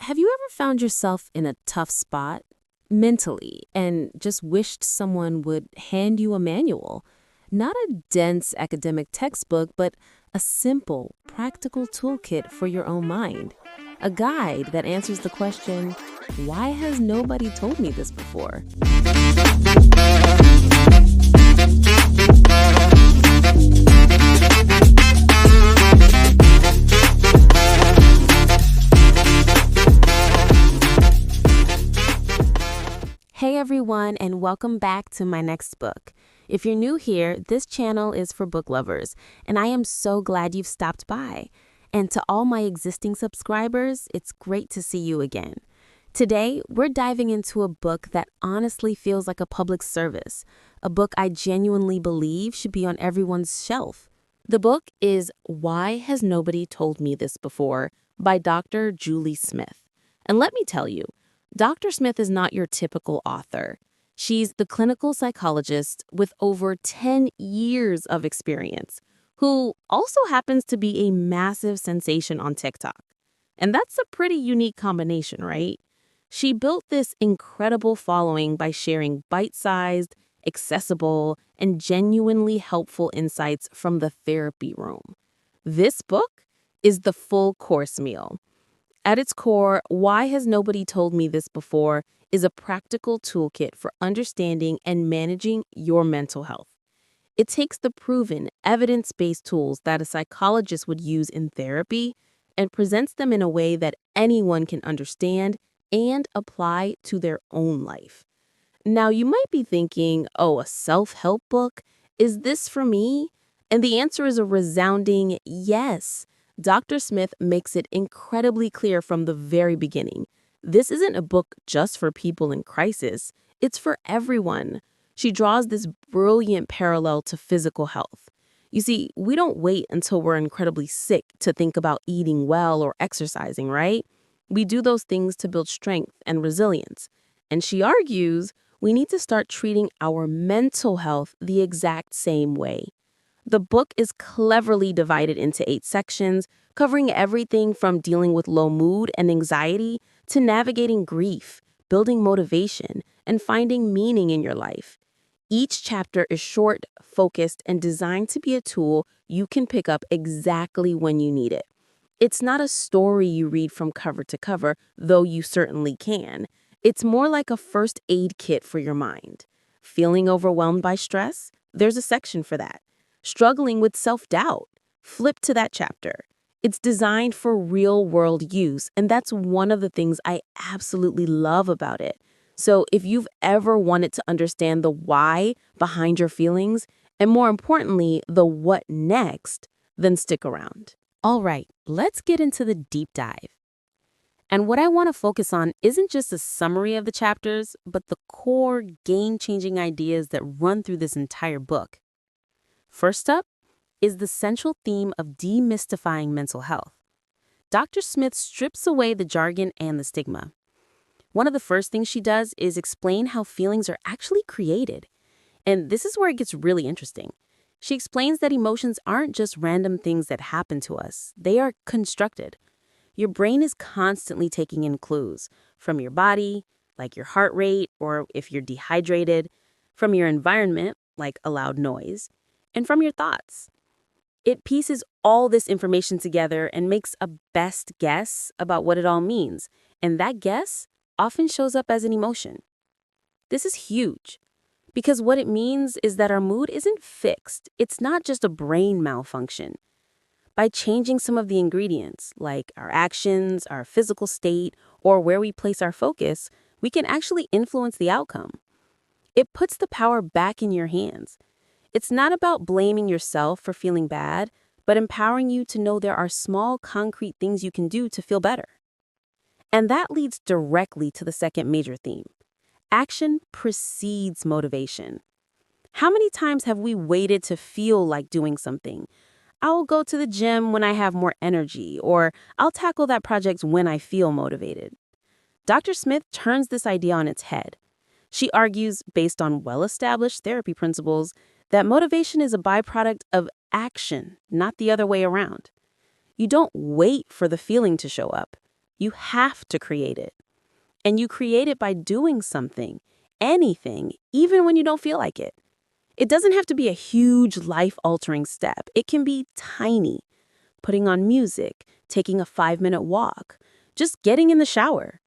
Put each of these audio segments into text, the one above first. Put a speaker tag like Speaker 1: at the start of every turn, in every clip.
Speaker 1: Have you ever found yourself in a tough spot mentally and just wished someone would hand you a manual? Not a dense academic textbook, but a simple, practical toolkit for your own mind. A guide that answers the question, why has nobody told me this before? Hey everyone, and welcome back to my next book. If you're new here, this channel is for book lovers, and I am so glad you've stopped by. And to all my existing subscribers, it's great to see you again. Today, we're diving into a book that honestly feels like a public service, a book I genuinely believe should be on everyone's shelf. The book is Why Has Nobody Told Me This Before by Dr. Julie Smith. And let me tell you, Dr. Smith is not your typical author. She's the clinical psychologist with over 10 years of experience, who also happens to be a massive sensation on TikTok. And that's a pretty unique combination, right? She built this incredible following by sharing bite-sized, accessible, and genuinely helpful insights from the therapy room. This book is the full course meal. At its core, Why Has Nobody Told Me This Before is a practical toolkit for understanding and managing your mental health. It takes the proven, evidence-based tools that a psychologist would use in therapy and presents them in a way that anyone can understand and apply to their own life. Now, you might be thinking, oh, a self-help book? Is this for me? And the answer is a resounding yes. Dr. Smith makes it incredibly clear from the very beginning. This isn't a book just for people in crisis. It's for everyone. She draws this brilliant parallel to physical health. You see, we don't wait until we're incredibly sick to think about eating well or exercising, right? We do those things to build strength and resilience. And she argues we need to start treating our mental health the exact same way. The book is cleverly divided into 8 sections, covering everything from dealing with low mood and anxiety to navigating grief, building motivation, and finding meaning in your life. Each chapter is short, focused, and designed to be a tool you can pick up exactly when you need it. It's not a story you read from cover to cover, though you certainly can. It's more like a first aid kit for your mind. Feeling overwhelmed by stress? There's a section for that. Struggling with self-doubt? Flip to that chapter. It's designed for real-world use, and that's one of the things I absolutely love about it. So if you've ever wanted to understand the why behind your feelings, and more importantly, the what next, then stick around. All right, let's get into the deep dive. And what I want to focus on isn't just a summary of the chapters, but the core game-changing ideas that run through this entire book. First up is the central theme of demystifying mental health. Dr. Smith strips away the jargon and the stigma. One of the first things she does is explain how feelings are actually created. And this is where it gets really interesting. She explains that emotions aren't just random things that happen to us. They are constructed. Your brain is constantly taking in clues from your body, like your heart rate, or if you're dehydrated, from your environment, like a loud noise, and from your thoughts. It pieces all this information together and makes a best guess about what it all means. And that guess often shows up as an emotion. This is huge because what it means is that our mood isn't fixed. It's not just a brain malfunction. By changing some of the ingredients, like our actions, our physical state, or where we place our focus, we can actually influence the outcome. It puts the power back in your hands. It's not about blaming yourself for feeling bad, but empowering you to know there are small, concrete things you can do to feel better. And that leads directly to the second major theme. Action precedes motivation. How many times have we waited to feel like doing something? I'll go to the gym when I have more energy, or I'll tackle that project when I feel motivated. Dr. Smith turns this idea on its head. She argues, based on well-established therapy principles, that motivation is a byproduct of action, not the other way around. You don't wait for the feeling to show up. You have to create it. And you create it by doing something, anything, even when you don't feel like it. It doesn't have to be a huge life-altering step. It can be tiny. Putting on music, taking a 5-minute walk, just getting in the shower.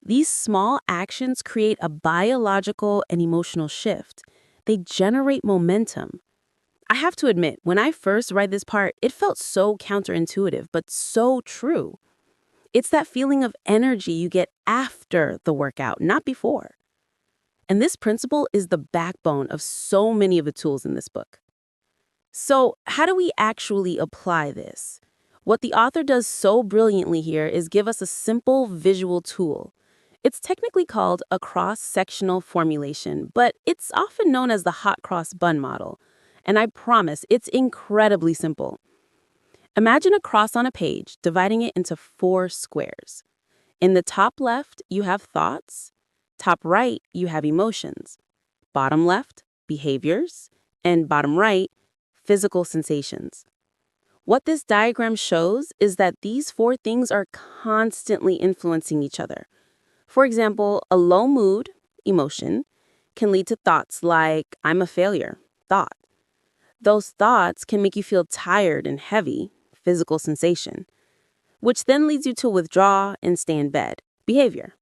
Speaker 1: These small actions create a biological and emotional shift. They generate momentum. I have to admit, when I first read this part, it felt so counterintuitive, but so true. It's that feeling of energy you get after the workout, not before. And this principle is the backbone of so many of the tools in this book. So, how do we actually apply this? What the author does so brilliantly here is give us a simple visual tool. It's technically called a cross-sectional formulation, but it's often known as the hot cross bun model. And I promise, it's incredibly simple. Imagine a cross on a page, dividing it into 4 squares. In the top left, you have thoughts. Top right, you have emotions. Bottom left, behaviors. And bottom right, physical sensations. What this diagram shows is that these 4 things are constantly influencing each other. For example, a low mood, emotion, can lead to thoughts like, I'm a failure, thought. Those thoughts can make you feel tired and heavy, physical sensation, which then leads you to withdraw and stay in bed, behavior.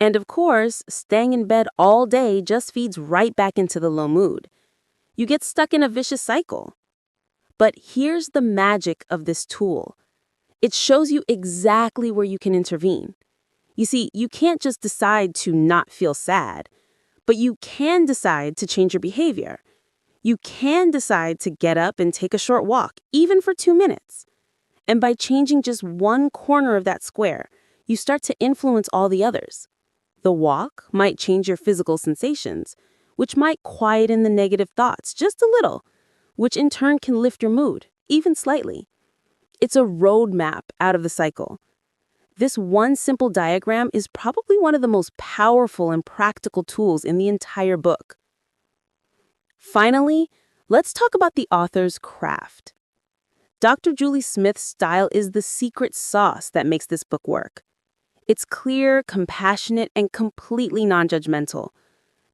Speaker 1: And of course, staying in bed all day just feeds right back into the low mood. You get stuck in a vicious cycle. But here's the magic of this tool. It shows you exactly where you can intervene. You see, you can't just decide to not feel sad, but you can decide to change your behavior. You can decide to get up and take a short walk, even for 2 minutes. And by changing just one corner of that square, you start to influence all the others. The walk might change your physical sensations, which might quieten the negative thoughts just a little, which in turn can lift your mood, even slightly. It's a roadmap out of the cycle. This one simple diagram is probably one of the most powerful and practical tools in the entire book. Finally, let's talk about the author's craft. Dr. Julie Smith's style is the secret sauce that makes this book work. It's clear, compassionate, and completely non-judgmental.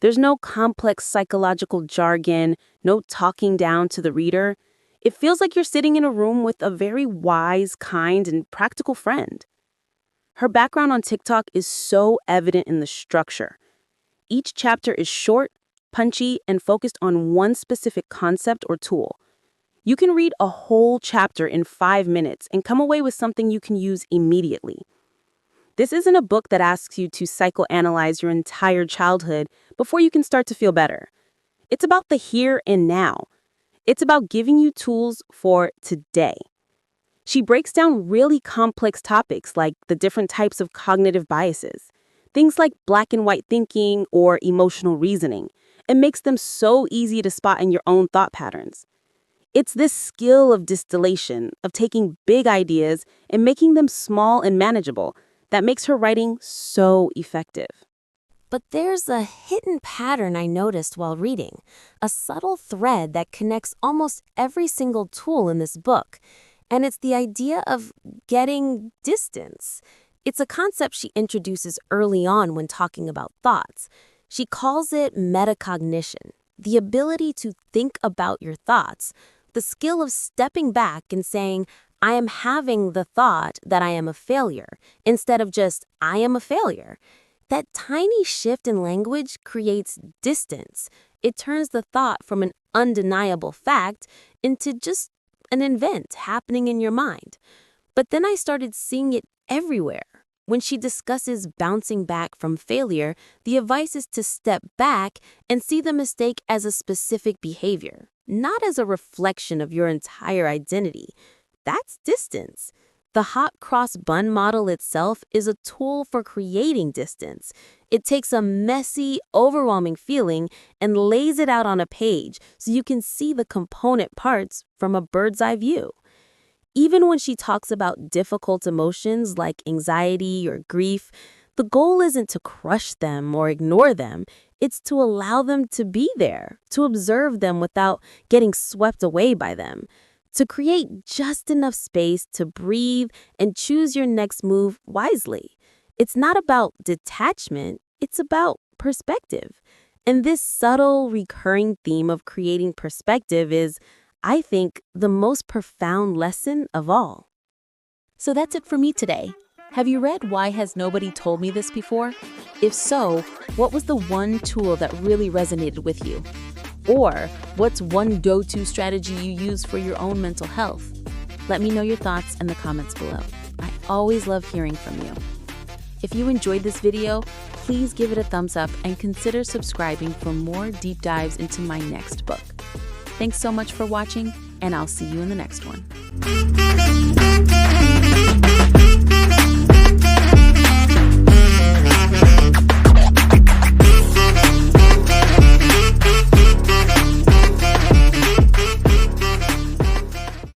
Speaker 1: There's no complex psychological jargon, no talking down to the reader. It feels like you're sitting in a room with a very wise, kind, and practical friend. Her background on TikTok is so evident in the structure. Each chapter is short, punchy, and focused on one specific concept or tool. You can read a whole chapter in 5 minutes and come away with something you can use immediately. This isn't a book that asks you to psychoanalyze your entire childhood before you can start to feel better. It's about the here and now. It's about giving you tools for today. She breaks down really complex topics like the different types of cognitive biases, things like black and white thinking or emotional reasoning, and makes them so easy to spot in your own thought patterns. It's this skill of distillation, of taking big ideas and making them small and manageable, that makes her writing so effective.
Speaker 2: But there's a hidden pattern I noticed while reading, a subtle thread that connects almost every single tool in this book, and it's the idea of getting distance. It's a concept she introduces early on when talking about thoughts. She calls it metacognition, the ability to think about your thoughts, the skill of stepping back and saying, I am having the thought that I am a failure, instead of just, I am a failure. That tiny shift in language creates distance. It turns the thought from an undeniable fact into just an event happening in your mind. But then I started seeing it everywhere. When she discusses bouncing back from failure, the advice is to step back and see the mistake as a specific behavior, not as a reflection of your entire identity. That's distance. The hot cross bun model itself is a tool for creating distance. It takes a messy, overwhelming feeling and lays it out on a page so you can see the component parts from a bird's eye view. Even when she talks about difficult emotions like anxiety or grief, the goal isn't to crush them or ignore them. It's to allow them to be there, to observe them without getting swept away by them,
Speaker 1: to create just enough space to breathe and choose your next move wisely. It's not about detachment, it's about perspective. And this subtle, recurring theme of creating perspective is, I think, the most profound lesson of all.
Speaker 2: So that's it for me today. Have you read Why Has Nobody Told Me This Before? If so, what was the one tool that really resonated with you? Or what's one go-to strategy you use for your own mental health? Let me know your thoughts in the comments below. I always love hearing from you. If you enjoyed this video, please give it a thumbs up and consider subscribing for more deep dives into my next book. Thanks so much for watching, and I'll see you in the next one.